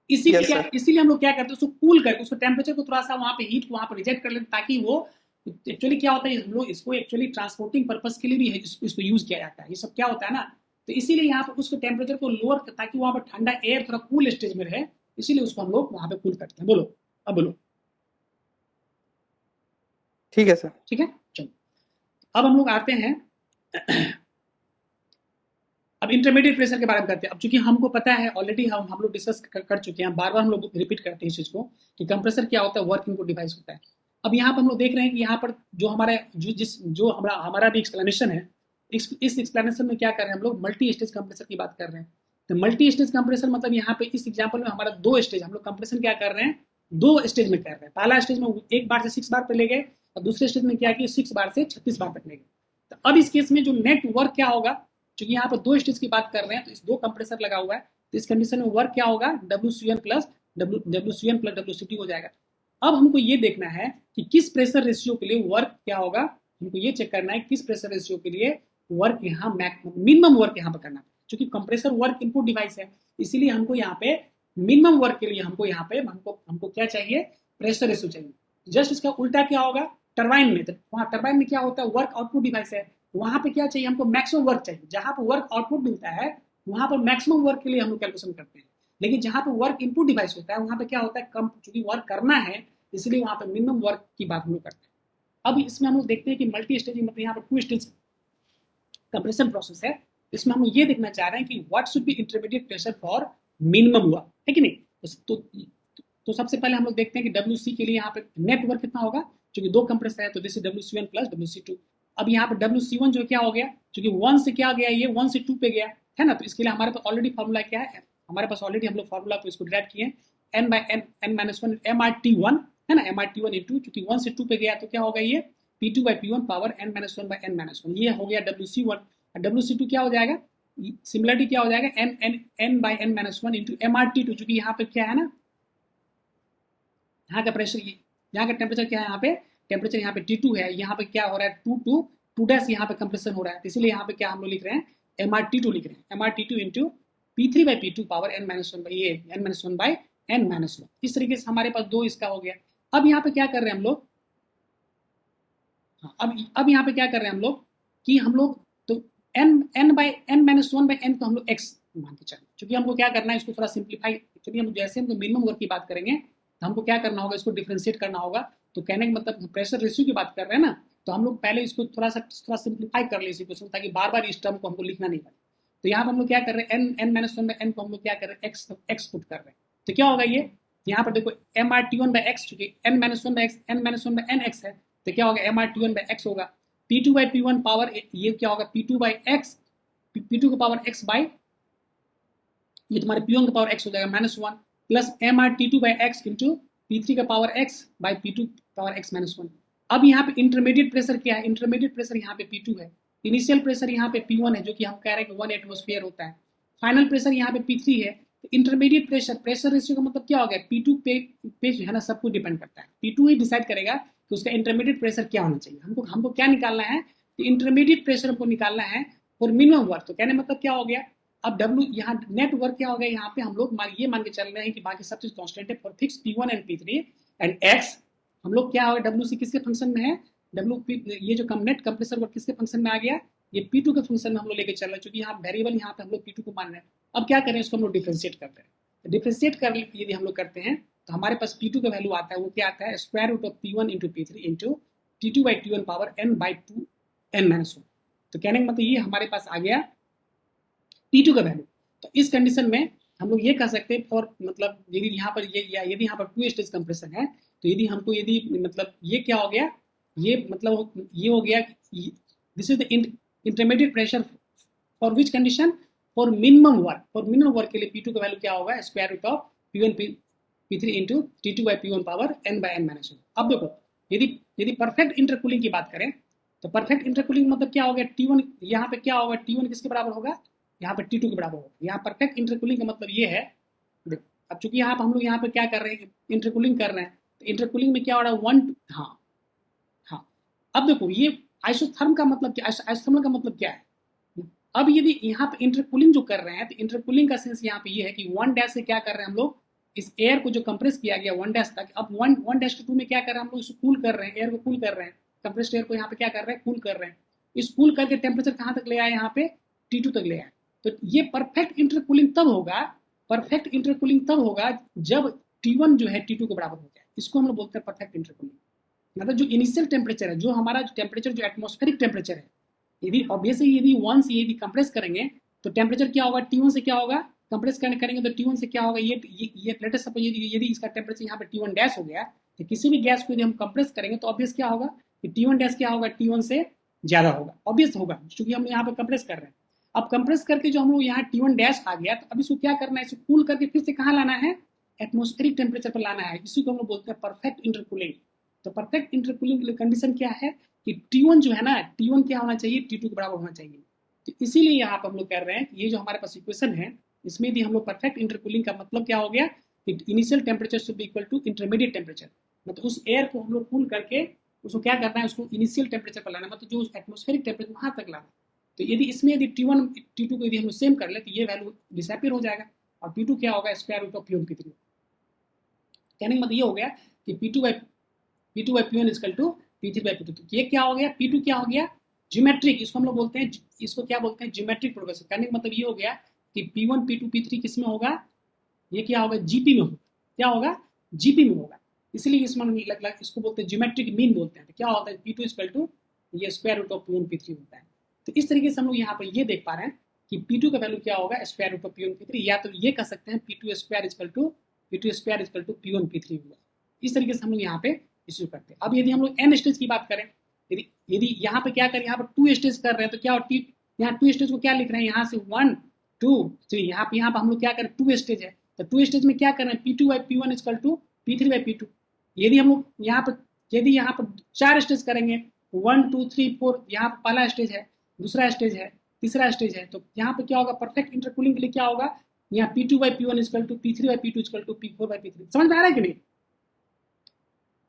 A: इसीलिए हम लोग क्या करते हैं उसको कूल करके उसको टेम्परेचर को थोड़ा सा वहाँ पे हीट को वहाँ पे रिजेक्ट कर लेते ताकि वो एक्चुअली क्या होता है हम लोग इसको एक्चुअली ट्रांसपोर्टिंग पर्पस के लिए भी इसको यूज किया जाता है। ये सब क्या होता है ना तो इसीलिए यहाँ पे उसको टेम्परेचर को लोअर ताकि वहाँ पर ठंडा एयर थोड़ा कूल स्टेज में रहे इसीलिए उसको हम लोग वहाँ पे कूल करते हैं। बोलो अब बोलो।
B: ठीक है सर।
A: ठीक है चलो अब हम लोग आते हैं अब इंटरमीडिएट प्रेशर के बारे में करते हैं। अब चूंकि हमको पता है ऑलरेडी हम लोग डिस्कस कर चुके हैं बार बार हम लोग रिपीट करते हैं इस चीज को कि कंप्रेसर क्या होता है वर्क इनपुट डिवाइस होता है। अब यहाँ पर हम लोग देख रहे हैं कि यहाँ पर जो हमारे जो हमारा भी एक्सप्लेनेशन है इस एक्सप्लेनेशन में क्या कर रहे हैं हम लोग मल्टी स्टेज कंप्रेसर की बात कर रहे हैं। तो मल्टी स्टेज कंप्रेसर मतलब यहाँ पे इस एग्जाम्पल में हमारा 2 स्टेज हम लोग कंप्रेशन क्या कर रहे हैं 2 स्टेज में कर रहे हैं। पहला स्टेज में 1 बार से 6 बार पे ले गए और दूसरे स्टेज में क्या किया 6 बार से 36 बार तक ले गए। तो अब इस केस में जो नेट वर्क क्या होगा क्योंकि यहाँ पर 2 स्टेज की बात कर रहे हैं तो इस 2 कंप्रेसर लगा हुआ है तो इस कंडीशन में वर्क क्या होगा WCN plus WC1 plus WC2 हो जाएगा। अब हमको ये देखना है कि किस प्रेशर रेशियो के लिए वर्क क्या होगा, हमको ये चेक करना है किस प्रेशर रेशियो के लिए वर्क यहाँ मिनिमम वर्क यहाँ पर करना है। क्योंकि कंप्रेसर वर्क इनपुट डिवाइस है, इसीलिए हमको यहाँ पे मिनिमम वर्क के लिए हमको यहाँ पे हमको क्या चाहिए, प्रेशर रेशियो चाहिए। जस्ट इसका उल्टा क्या होगा टरबाइन में, तो वहाँ टरबाइन में क्या होता है वर्क आउटपुट डिवाइस है, वहाँ पे क्या चाहिए हमको मैक्सिमम वर्क चाहिए। जहाँ पर वर्क आउटपुट मिलता है वहाँ पर मैक्सिमम वर्क के लिए हम लोग कैलकुलेशन करते हैं, लेकिन जहाँ पे वर्क इनपुट डिवाइस होता है वहाँ पे क्या होता है कम, चूंकि वर्क करना है इसलिए वहाँ पे मिनिमम वर्क की बात हम लोग करते हैं। अब इसमें हम लोग देखते हैं कि मल्टी स्टेजिंग मतलब यहाँ पर 2 स्टेज कंप्रेशन प्रोसेस है। इसमें हम ये देखना चाह रहे हैं कि what should be intermediate pressure for minimum हुआ है कि नहीं। तो सबसे पहले हम लोग देखते हैं कि WC के लिए यहाँ पे नेट वर्क कितना होगा, क्योंकि 2 कंप्रेसर है तो this is WC1 plus WC2। अब यहाँ पे WC1 जो क्या हो गया, क्योंकि 1 से क्या गया, ये 1 से 2 पे गया है ना, तो इसके लिए हमारे पास ऑलरेडी फॉर्मूला क्या है, हमारे पास ऑलरेडी हम लोग फॉर्मूला को इसको डिराइव किए n/n-1 MRT1 है ना, MRT1 इंटू, क्योंकि 1 से 2 पे गया तो क्या होगा ये P2/P1 पावर n-1/n-1, ये हो गया WC1। WC2 क्या हो जाएगा, सिमिलरिटी क्या हो जाएगा n/n-1 इंटू MRT2, चूंकि यहाँ पे क्या है ना, यहाँ का प्रेशर, यहाँ का टेम्परेचर क्या है, यहाँ पे टेम्परेचर यहाँ पे T2 है, यहाँ पे क्या हो रहा है 2 डैश यहाँ पे कंप्रेशन हो रहा है, तो इसलिए यहाँ पे क्या हम लोग लिख रहे हैं MRT2 लिख रहे हैं, MRT2 into P3/P2 power n-1/n-1। इस तरीके से हमारे पास 2 इसका हो गया। अब यहाँ पे क्या कर रहे हैं हम लोग, अब यहाँ पे क्या कर रहे हैं हम लोग कि हम लोग तो n/n-1/n को हम लोग x मान के चलें, क्योंकि हमको क्या करना है इसको थोड़ा सिंप्लीफाई, क्योंकि हम जैसे हम मिनिमम वर्क की बात करेंगे तो हमको क्या करना होगा, इसको डिफ्रेंशिएट करना होगा। तो कहने का मतलब प्रेशर रेशियो की बात कर रहे हैं ना, तो हम लोग पहले इसको थोड़ा सिंप्लीफाई कर ले इसी क्वेश्चन, ताकि बार बार इस टर्म को हमको लिखना नहीं पड़े। तो यहाँ पर हम लोग क्या कर रहे हैं n-1/n को हम लोग क्या कर रहे हैं x पुट कर रहे हैं, तो क्या होगा ये, यहाँ पर देखो MRT1/x, चूंकि n-1/n है तो क्या होगा MRT1/x होगा, P2/P1 पावर ये क्या होगा P2/x, P2 का पावर x बाई ये तुम्हारे P1 का पावर x हो जाएगा -1 प्लस MRT2/x इंटू P3 का power x by P2 power x -1। अब यहाँ पे इंटरमीडिएट प्रेशर क्या है, इंटरमीडिएट प्रेशर यहाँ पे P2 है, इनिशियल प्रेशर यहाँ पे P1 है जो कि हम कह रहे हैं कि 1 एटमॉस्फेयर होता है, फाइनल प्रेशर यहाँ पे P3 है। तो इंटरमीडिएट प्रेशर रेशियो का मतलब क्या हो गया, P2 पे जो है ना सब कुछ डिपेंड करता है, P2 ही डिसाइड करेगा कि उसका इंटरमीडिएट प्रेशर क्या होना चाहिए। हमको क्या निकालना है कि इंटरमीडिएट प्रेशर हमको निकालना है और मिनिमम वर्क। तो कहने मतलब क्या हो गया, अब W यहाँ नेट वर्क क्या हो गया, यहाँ पे हम लोग ये मान के चल रहे हैं कि बाकी सब चीज कांस्टेंट है for fix P1 and P3 and x हम लोग क्या होगा WC किसके फंक्शन में है, ये जो नेट कंप्रेसर वर्क किसके फंक्शन में आ गया, ये P2 के फंक्शन में हम लोग लेके चल रहे हैं, क्योंकि यहाँ वेरिएबल यहाँ पे हम लोग P2 को मान रहे हैं। अब क्या करें, इसको हम लोग डिफ्रेंशिएट करते हैं, तो डिफ्रेंशिएट कर यदि हम लोग करते हैं तो हमारे पास P2 का वैल्यू आता है, वो क्या आता है square root of P1 into P3 into T2/T1 power n/2 n-1। तो कहने का मतलब ये हमारे पास आ गया P2 का वैल्यू। तो इस कंडीशन में हम लोग ये कह सकते हैं फॉर मतलब यदि यहाँ पर यदि यहाँ पर 2 स्टेज कंप्रेशन है, तो यदि हमको यदि मतलब ये क्या हो गया, ये मतलब ये हो गया this is the intermediate pressure for which condition, for minimum work, for minimum work के लिए P2 का वैल्यू क्या होगा square root of P1 P3 into T2/P1 power n/n-1। अब देखो यदि परफेक्ट इंटरकूलिंग की बात करें तो परफेक्ट इंटरकूलिंग मतलब क्या हो गया, T1 यहाँ पे क्या होगा, T1 किसके बराबर होगा, यहाँ पे T2 के बराबर होगा। यहाँ परफेक्ट इंटरकूलिंग का मतलब ये है, देखो अब चूंकि यहाँ पे हम लोग यहाँ पे क्या कर रहे हैं इंटरकूलिंग कर रहे हैं, तो इंटरकूलिंग में क्या हो रहा है 1 हाँ। अब देखो ये आइसोथर्म का मतलब क्या, आइसोथर्मल का मतलब क्या है। अब यदि यहाँ पे इंटरकूलिंग जो कर रहे हैं तो इंटरकूलिंग का सेंस यहाँ पे ये है कि 1 डैश से क्या कर रहे हैं हम लोग, इस एयर को जो कंप्रेस किया गया 1 डैश तक, अब 1 डैश टू 2 में क्या कर रहे हैं हम लोग, इसको कूल कर रहे हैं, एयर को कूल कर रहे हैं, कंप्रेस्ड एयर को यहाँ पे क्या कर रहे हैं कूल कर रहे हैं। इस कूल करके टेम्परेचर कहाँ तक ले आए, यहाँ पे T2 तक ले आए। तो ये परफेक्ट इंटरकूलिंग तब होगा जब T1 जो है T2 के बराबर हो जाए, इसको हम लोग बोलते हैं परफेक्ट इंटरकूलिंग। मतलब जो इनिशियल टेम्परेचर है, जो हमारा टेम्परेचर जो एटमॉस्फेरिक टेम्परेचर है, यदि ऑब्वियसली यदि 1 से यदि कंप्रेस करेंगे तो टेम्परेचर क्या होगा, T1 से क्या होगा, कंप्रेस करेंगे तो T1 से क्या होगा, ये लेटेस्ट सपोज यदि इसका टेम्परेचर यहाँ पे T1 डैश हो गया, तो किसी भी गैस को यदि हम कंप्रेस करेंगे तो ऑब्वियस क्या होगा कि T1 डैश क्या होगा, T1 से ज्यादा होगा, ऑब्वियस होगा, क्योंकि हम यहाँ पे कंप्रेस कर रहे हैं। अब कंप्रेस करके जो हम लोग यहाँ T1 डैश आ गया, तो अब इसको क्या करना है, इसको कूल करके फिर से कहाँ लाना है, एटमॉस्फेरिक टेम्परेचर पर लाना है, इसी को हम लोग बोलते हैं परफेक्ट इंटरकूलिंग। तो परफेक्ट इंटरकूलिंग के लिए कंडीशन क्या है कि T1 जो है ना, T1 क्या होना चाहिए, T2 के बराबर होना चाहिए। तो इसीलिए यहाँ पर हम लोग कर रहे हैं कि ये जो हमारे पास इक्वेशन है, इसमें भी हम लोग परफेक्ट इंटरकूलिंग का मतलब क्या हो गया, initial temperature should be equal to intermediate temperature, मतलब उस एयर को हम लोग कूल करके उसको क्या करना है, उसको इनिशियल टेम्परेचर पर लाना, मतलब जो एटमॉस्फेरिक टेम्परेचर वहां तक लाना। तो यदि इसमें यदि T1 T2 को यदि हम लोग सेम कर ले तो ये वैल्यू डिसअपीयर हो जाएगा, और P2 क्या होगा, square root of P1 P3। कहने का मतलब ये हो गया कि P2 by P1 equal to P3 by P2। तो ये क्या हो गया, P2 क्या हो गया, ज्योमेट्रिक, इसको हम लोग बोलते हैं, इसको क्या बोलते हैं, ज्योमेट्रिक प्रोग्रेशन। कहने का मतलब ये हो गया कि P1 P2 P3 किस में होगा, ये क्या होगा, जीपी में होगा। क्या होगा, जीपी में होगा, इसलिए इसमें इसको बोलते हैं ज्योमेट्रिक मीन बोलते हैं। तो क्या होता है, P2 इक्वल टू ये square root of P1 P3 होता है। तो इस तरीके से हम लोग यहाँ पर ये देख पा रहे हैं कि P2 का वैल्यू क्या होगा, square root of P1 P3, या तो ये कह सकते हैं P2 square equal to P1 P3 होगा। इस तरीके से हम लोग यहाँ पे इश्यू करते हैं। अब यदि हम लोग एन स्टेज की बात करें, यदि यहाँ पे क्या करें, यहाँ पर 2 स्टेज कर रहे हैं, तो क्या यहाँ 2 स्टेज को क्या लिख रहे हैं, यहाँ से 1 2 3, यहाँ पे हम लोग क्या करें, 2 स्टेज है। तो 2 स्टेज में क्या कर रहे हैं, P2 by P1 equal to P3 by P2। यदि हम लोग यहाँ पर 4 स्टेज करेंगे, 1 2 3 4, यहाँ पर पहला स्टेज है, दूसरा स्टेज है, तीसरा स्टेज है, तो यहाँ पे क्या होगा, परफेक्ट इंटरकूलिंग के लिए क्या होगा, यहाँ P2 by P1 equal to P3 by P2 equal to P4 by P3। समझ में आ रहा है कि नहीं?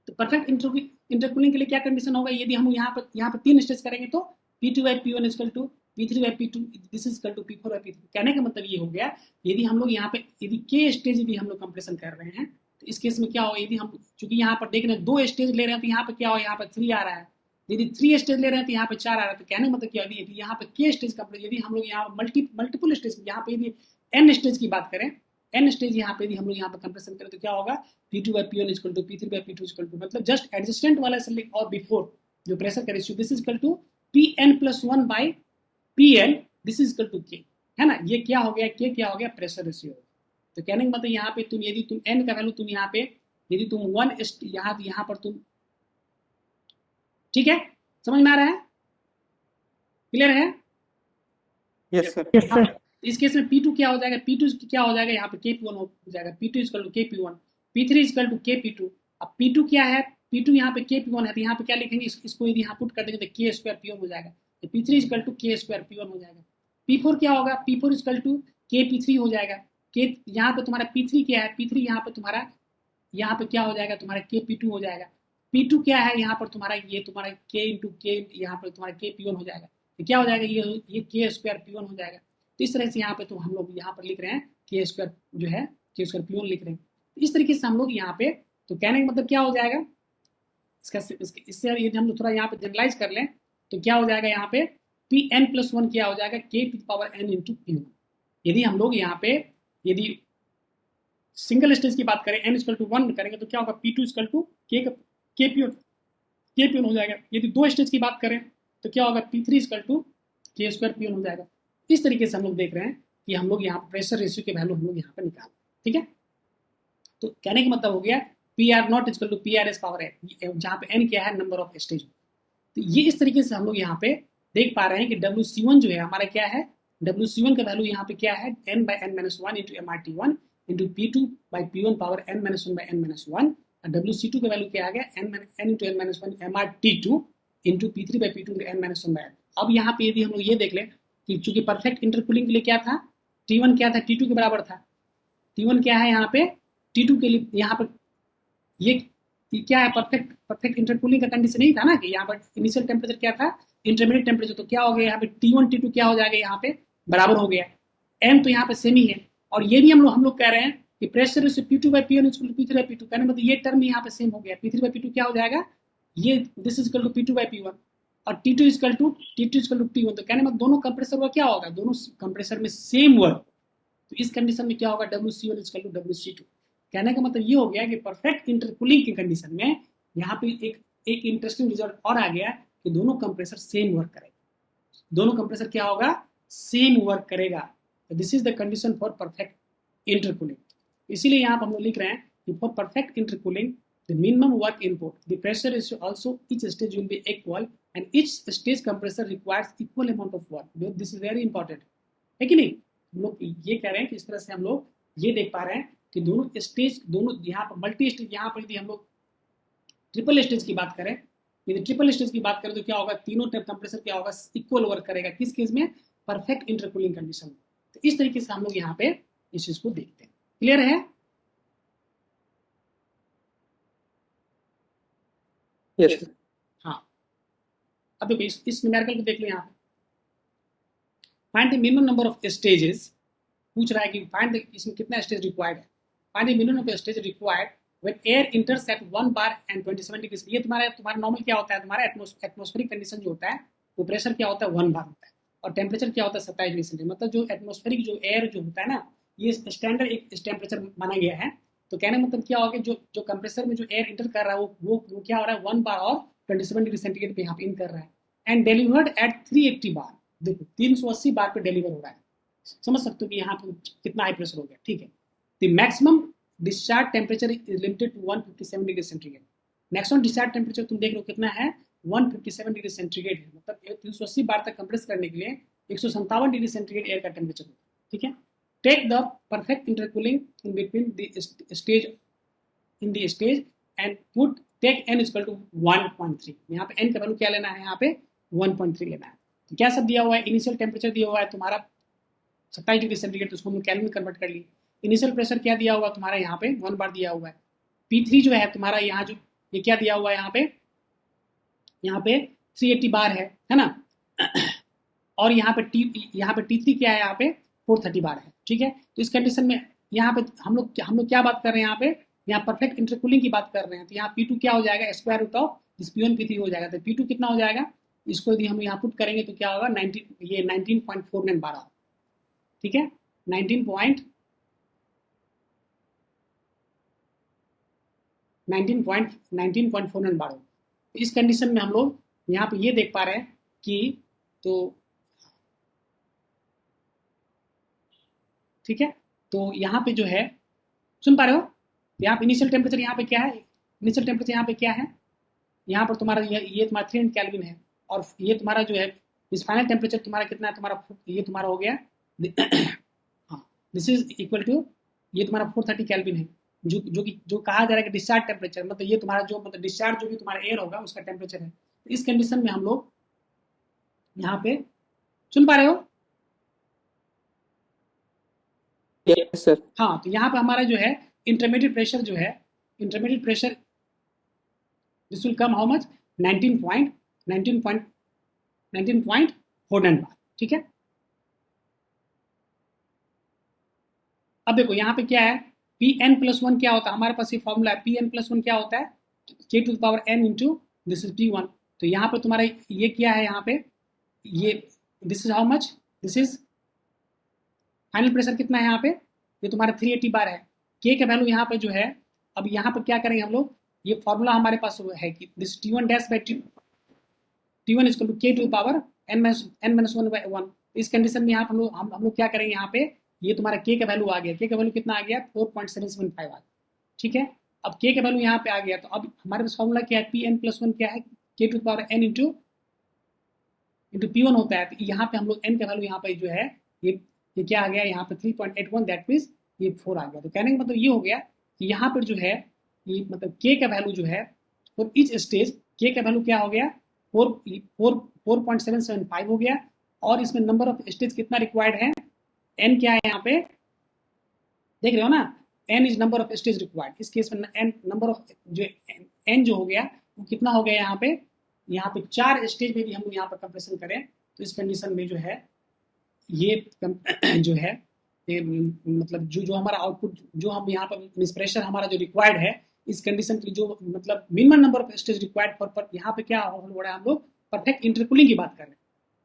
A: तो परफेक्ट इंटरकूलिंग के लिए क्या कंडीशन होगा, यदि हम यहाँ पर 3 स्टेज करेंगे तो P2 by P1 equal to P3 by P2 this is equal to P4 by P3। कहने का मतलब ये हो गया, यदि हम लोग यहाँ पे यदि के स्टेज यदि हम लोग कंप्रेशन कर रहे हैं, तो इस केस में क्या होगा, यदि हम चूंकि यहाँ पर देख रहे हैं 2 स्टेज ले रहे हैं, तो यहाँ पर क्या होगा, यहाँ पर 3 आ रहा है। यदि 3 स्टेज ले रहे हैं तो यहाँ पे 4 आ रहा है। तो कहने का मतलब क्या, यदि यहाँ पे के स्टेज कंप्रेशन, यदि हम लोग यहाँ मल्टीपल स्टेज, यहाँ पे यदि एन स्टेज की बात करें, एन स्टेज यहाँ पे यदि हम लोग यहाँ पे कंप्रेशन करें, तो क्या होगा, P2 by P1 equal to P3 by P2 equal to, मतलब जस्ट एडजस्टेंट वाला सेलेक्ट और बिफोर जो प्रेशर का ratio, this is equal to Pn plus 1 by Pn, this is equal to K, है ना। ये क्या हो गया, K क्या हो गया, प्रेशर रेशियो। तो कहने का मतलब यहाँ पे यदि तुम n का वैल्यू तुम यहाँ पे यदि तुम 1 यहाँ पर तुम, ठीक है, समझ में आ रहा है, क्लियर है?
B: Yes sir.
C: Yes sir.
A: इस केस में P2 क्या हो जाएगा, P2 क्या हो जाएगा, यहाँ पे KP1 हो जाएगा, P2 equal to KP1, P3 equal to KP2। अब P2 क्या है, P2 यहाँ पे KP1 है, तो यहाँ पे क्या लिखेंगे, इसको यदि यहाँ पुट कर देंगे तो K स्क्वायर P1 हो जाएगा। तो P3 equal to K square P1 हो जाएगा। P4 क्या होगा, P4 इक्वल टू KP3 हो जाएगा। K यहाँ पे तुम्हारा P3 क्या है, P3 यहाँ पे तुम्हारा यहाँ पे क्या हो जाएगा, तुम्हारा KP2 हो जाएगा। P2 क्या है, यहाँ पर तुम्हारा ये तुम्हारा K इंटू K, यहाँ पर तुम्हारा KP1 हो जाएगा। तो क्या हो जाएगा, ये K स्क्वायर P1 हो जाएगा। तो इस तरह से यहाँ पे तो हम लोग यहाँ पर लिख रहे हैं K स्क्वायर जो है K स्क्वायर P1 लिख रहे हैं। तो इस तरीके से हम लोग यहाँ पे, तो कहने का मतलब क्या हो जाएगा, इससे यदि हम लोग थोड़ा यहाँ पे जनरलाइज कर लें तो क्या हो जाएगा, यहाँ पे Pn प्लस 1 क्या हो जाएगा, K two power n into P1। यदि हम लोग यहाँ पे यदि सिंगल स्टेज की बात करें, n इक्वल टू 1 करेंगे तो क्या होगा, P2 इक्वल टू KP1 हो जाएगा। यदि 2 स्टेज की बात करें तो क्या होगा, P3 equal to K square P1 हो जाएगा। इस तरीके से हम लोग देख रहे हैं कि हम लोग यहाँ प्रेशर रेशियो के वैल्यू हम लोग यहाँ पे निकाल, ठीक है। तो कहने का मतलब हो गया PR not equal to PRS power n, जहाँ पे n क्या है, नंबर ऑफ स्टेज। तो ये इस तरीके से हम लोग यहाँ पे देख पा रहे हैं कि WC1 जो है हमारा क्या है, WC1 का वैल्यू यहाँ पे क्या है, n by n minus 1 into MRT1 into P2 by P1 power n minus 1 by n minus 1। और WC2 का वैल्यू क्या आ गया, n into n minus 1 MRT2 into P3 by P2 into n minus 1 by n। अब यहाँ पे यदि हम लोग ये देख लें कि चूंकि परफेक्ट इंटरकूलिंग के लिए क्या था, T1 क्या था, T2 के बराबर था। T1 क्या है यहाँ पे, T2 के लिए यहाँ पर ये क्या है, परफेक्ट इंटरकूलिंग का कंडीशन नहीं था ना, कि यहाँ पर इनिशियल टेम्परेचर क्या था, इंटरमीडिएट टेम्परेचर। तो क्या हो गया यहाँ पे T1 T2 क्या हो जाएगा, यहाँ पे बराबर हो गया, m तो यहाँ पे सेम ही है। और ये भी हम लोग कह रहे हैं कि प्रेशर से P2 by P1 equal to P3 by P2, कहने मतलब ये टर्म यहाँ पे सेम हो गया। P3 बाई P2 क्या हो जाएगा, ये this is equal to P2 by P1 और T2 इक्वल टू T1। तो कहने मतलब दोनों कंप्रेसर वर्क क्या होगा, दोनों कंप्रेसर में सेम वर्क। तो इस कंडीशन में क्या होगा, WC1 इक्वल टू WC2। कहने का मतलब ये हो गया कि परफेक्ट इंटरकूलिंग के कंडीशन में यहाँ पे एक इंटरेस्टिंग रिजल्ट और आ गया कि दोनों कंप्रेसर सेम वर्क करेगा। दोनों कंप्रेसर क्या होगा, सेम वर्क करेगा। This is the condition for perfect intercooling. इसीलिए यहाँ पर हम लोग लिख रहे हैं कि for perfect intercooling the minimum work input, the pressure is also each stage will be equal and each stage compressor requires equal amount of work. This is very important, है कि नहीं। हम लोग ये कह रहे हैं कि इस तरह से हम लोग ये देख पा रहे हैं कि दोनों स्टेज, दोनों यहाँ पर मल्टी स्टेज, यहाँ पर यदि हम लोग ट्रिपल स्टेज की बात करें, यदि ट्रिपल स्टेज की बात करें तो क्या होगा, तीनों कंप्रेसर क्या होगा, इक्वल वर्क करेगा। किस केस में, परफेक्ट इंटरकूलिंग कंडीशन में। तो इस तरीके से हम लोग यहाँ पे इस चीज को देखते हैं। क्लियर है?
B: Yes sir.
A: हाँ, अब देखो इस न्यूमेरिकल को देख लो यहाँ पे, find the minimum number of stages, पूछ रहा है कि फाइंड इसमें कितना स्टेज रिक्वायर्ड है, find the minimum of stage required when air enters at 1 bar and 27 degree. ये तुम्हारा नॉर्मल क्या होता है, तुम्हारा एटमॉस्फेरिक कंडीशन जो होता है वो प्रेशर क्या होता है 1 बार होता है, और टेम्परेचर क्या होता है 27 डिग्री सेंटीग्रेड। मतलब जो एटमॉस्फेरिक जो एयर जो होता है ना, ये स्टैंडर्ड एक टेम्परेचर माना गया है। तो कहने मतलब क्या होगा, जो कंप्रेसर में जो एयर इंटर कर रहा है वो क्या हो रहा है 1 बार और 27 डिग्री सेंटीग्रेड पे यहाँ पे इन कर रहा है, एंड डिलीवर्ड एट 380 बार। देखो 380 बार पे डिलीवर हो रहा है, समझ सकते हो कि यहाँ पे कितना हाई प्रेशर हो गया। ठीक है, the maximum discharge temperature is limited to 157 degree centigrade. Maximum discharge temperature तुम देख लो कितना है 157 डिग्री सेंटीग्रेड है, मतलब 380 बार तक कंप्रेस करने के लिए 157 डिग्री सेंटीग्रेड एयर का टेम्परेचर होता है। ठीक है, take the perfect intercooling in between the stage and put take n equal to 1.3। यहाँ पे n का वैल्यू क्या लेना है, यहाँ पे 1.3 लेना है। तो क्या सब दिया हुआ है, इनिशियल टेम्परेचर दिया हुआ है तुम्हारा 27 डिग्री सेंटीग्रेड, तो उसको हम केल्विन में कन्वर्ट कर लिए। इनिशियल प्रेशर क्या दिया हुआ तुम्हारा यहाँ पे 1 बार दिया हुआ है। P3 जो है तुम्हारा यहाँ जो ये क्या दिया हुआ है यहाँ पे 380 बार है ना। और यहाँ पे T3 क्या है, यहाँ पे 430 बार है। ठीक है, तो इस कंडीशन में यहाँ पे हम लोग क्या बात कर रहे हैं, यहाँ परफेक्ट इंटरकूलिंग की बात कर रहे हैं। तो यहाँ P2 क्या हो जाएगा, square root of this P1 P3 हो जाएगा। तो P2 कितना हो जाएगा, इसको यदि हम यहाँ पुट करेंगे तो क्या होगा 19.49 बार। ठीक है, 19.49 बार। तो इस कंडीशन में हम लोग यहाँ पे ये देख पा रहे हैं कि तो ठीक है, तो यहाँ पे जो है सुन पा रहे हो, यहाँ पे इनिशियल टेम्परेचर यहाँ पे क्या है, इनिशियल टेम्परेचर यहाँ पे क्या है, यहाँ पर तुम्हारा ये तुम्हारा 300 केल्विन है, और ये तुम्हारा जो है इस फाइनल टेम्परेचर तुम्हारा कितना है, तुम्हारा ये तुम्हारा हो गया हाँ, दिस इज इक्वल टू ये तुम्हारा 430 केल्विन है, जो कहा जा रहा है कि डिस्चार्ज टेम्परेचर, मतलब ये तुम्हारा जो मतलब डिस्चार्ज जो भी तुम्हारा एयर होगा उसका टेम्परेचर है। तो इस कंडीशन में हम लोग यहाँ पे सुन पा रहे हो,
B: यस सर।
A: हाँ, तो यहाँ पे हमारा जो है इंटरमीडिएट प्रेशर जो है, intermediate pressure this will come how much 19.49 बार। ठीक है, अब देखो यहाँ पे क्या है, Pn+1 क्या होता है, हमारे पास ये फॉर्मूला है, Pn+1 क्या होता है K⁴n into this is P1। तो यहाँ पे तुम्हारा ये क्या है, यहाँ पे ये this is how much, this is final pressure कितना है यहाँ पे, ये तुम्हारा 380 बार है। K का वैल्यू यहाँ पे जो है, अब यहाँ पे क्या करेंगे हम लोग, ये फॉर्मूला हमारे पास है कि this T1 dash by T1 is two K⁴n-1/1। इस कंडीशन में यहाँ पे हम लोग क्या करेंगे, यहाँ पे ये तुम्हारा K का वैल्यू आ गया, K का वैल्यू कितना आ गया 4.775 आ गया। ठीक है, अब K का वैल्यू यहाँ पे आ गया, तो अब हमारे पास फॉर्मूला क्या है, Pn+1 क्या है K⁴n इंटू P1 होता है। तो यहाँ पे हम लोग n का वैल्यू यहाँ पे जो है ये क्या आ गया, यहाँ पे 3.81, दैट मीन्स ये 4 आ गया। तो कहने का मतलब ये हो गया कि यहाँ पर जो है ये मतलब K का वैल्यू जो है फॉर ईच स्टेज K का वैल्यू क्या हो गया 4.775 हो गया, और इसमें नंबर ऑफ स्टेज कितना रिक्वायर्ड है, n क्या है यहाँ पे देख रहे हो ना, n is number of stage required. इस केस में n नंबर ऑफ जो n जो हो गया वो कितना हो गया, यहाँ पे 4 स्टेज में भी हम लोग यहाँ पर कंप्रेशन करें तो इस कंडीशन में जो है ये जो है ये मतलब जो हमारा आउटपुट जो हम यहाँ पर प्रेशर हमारा जो रिक्वायर्ड है इस कंडीशन की जो मतलब minimum number of stage required for यहाँ पे क्या हो रहा है, हम लोग परफेक्ट इंटरकूलिंग की बात कर रहे हैं।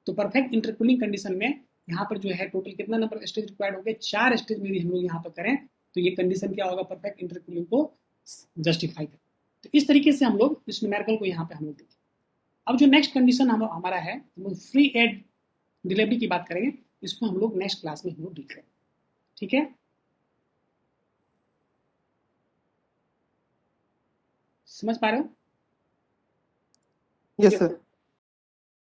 A: तो परफेक्ट इंटरकूलिंग कंडीशन में यहाँ पर जो है टोटल कितना नंबर ऑफ स्टेज रिक्वायर्ड हो गए, 4 स्टेज में भी हम लोग यहाँ पर करें तो ये कंडीशन क्या होगा, परफेक्ट इंटरकूलिंग को जस्टिफाई करें। तो इस तरीके से हम लोग इस न्यूमेरिकल को यहाँ पे हम लोग देखें। अब जो नेक्स्ट कंडीशन हमारा है, हम लोग फ्री एयर डिलीवरी की बात करेंगे, इसको हम लोग नेक्स्ट क्लास में हम लोग डील करेंगे। ठीक है, समझ पा रहे हो?
B: Yes sir.